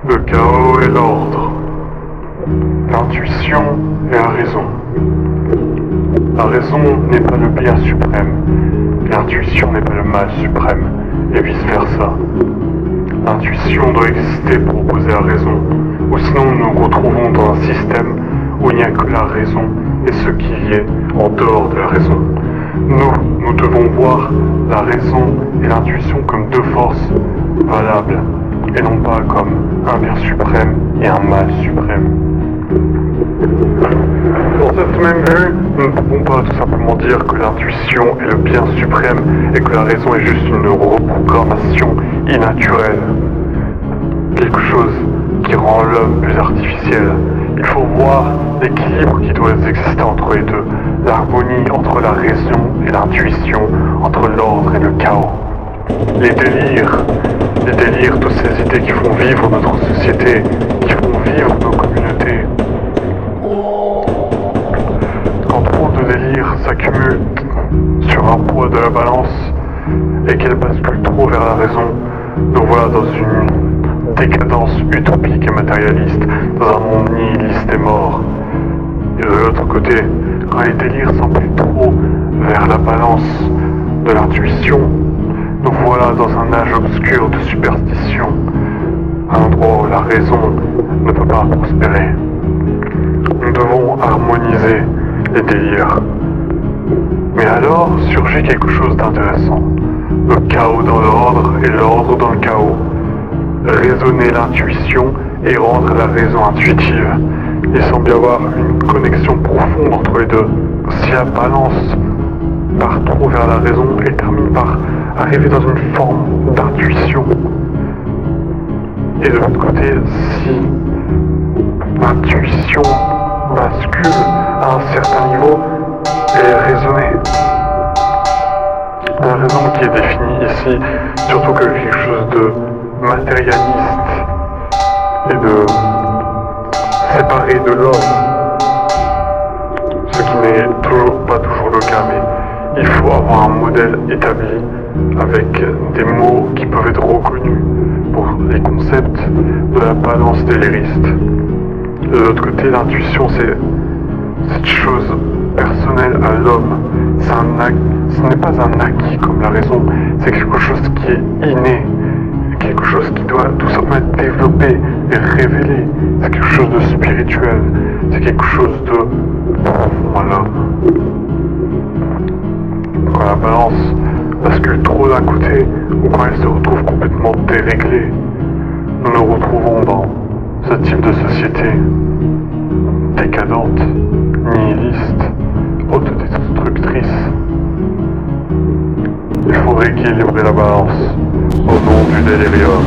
Le chaos et l'ordre, l'intuition et la raison. La raison n'est pas le bien suprême, l'intuition n'est pas le mal suprême, et vice-versa. L'intuition doit exister pour opposer la raison, ou sinon nous nous retrouvons dans un système où il n'y a que la raison et ce qui y est en dehors de la raison. Nous devons voir la raison et l'intuition comme deux forces valables, et non pas comme un bien suprême et un mal suprême. Dans cette même vue, nous ne pouvons pas tout simplement dire que l'intuition est le bien suprême et que la raison est juste une reprogrammation innaturelle. Quelque chose qui rend l'homme plus artificiel. Il faut voir l'équilibre qui doit exister entre les deux, l'harmonie entre la raison et l'intuition, entre l'ordre et le chaos. Les délires, toutes ces idées qui font vivre notre société, qui font vivre nos communautés. Quand trop de délires s'accumulent sur un poids de la balance et qu'elles basculent trop vers la raison, nous voilà dans une décadence utopique et matérialiste, dans un monde nihiliste et mort. Et de l'autre côté, quand les délires s'emplissent trop vers la balance de l'intuition, nous voilà dans un âge obscur de superstition, un endroit où la raison ne peut pas prospérer. Nous devons harmoniser les délires. Mais alors surgit quelque chose d'intéressant. Le chaos dans l'ordre et l'ordre dans le chaos. Raisonner l'intuition et rendre la raison intuitive. Il semble y avoir une connexion profonde entre les deux. Si la balance part trop vers la raison et termine par arriver dans une forme d'intuition. Et de l'autre côté, si l'intuition bascule à un certain niveau, elle est raisonnée. La raison qui est définie ici, surtout que quelque chose de matérialiste et de séparé de l'homme, ce qui n'est pas toujours le cas, mais il faut avoir un modèle établi avec des mots qui peuvent être reconnus pour les concepts de la balance déliriste. De l'autre côté, l'intuition, c'est cette chose personnelle à l'homme. Ce n'est pas un acquis comme la raison, c'est quelque chose qui est inné, quelque chose qui doit tout simplement être développé et révélé. C'est quelque chose de spirituel, c'est quelque chose de profond à l'homme. Quand la balance bascule trop d'un côté ou quand elle se retrouve complètement déréglée, nous nous retrouvons dans ce type de société décadente, nihiliste, autodestructrice. Il faut rééquilibrer la balance au nom du délirium.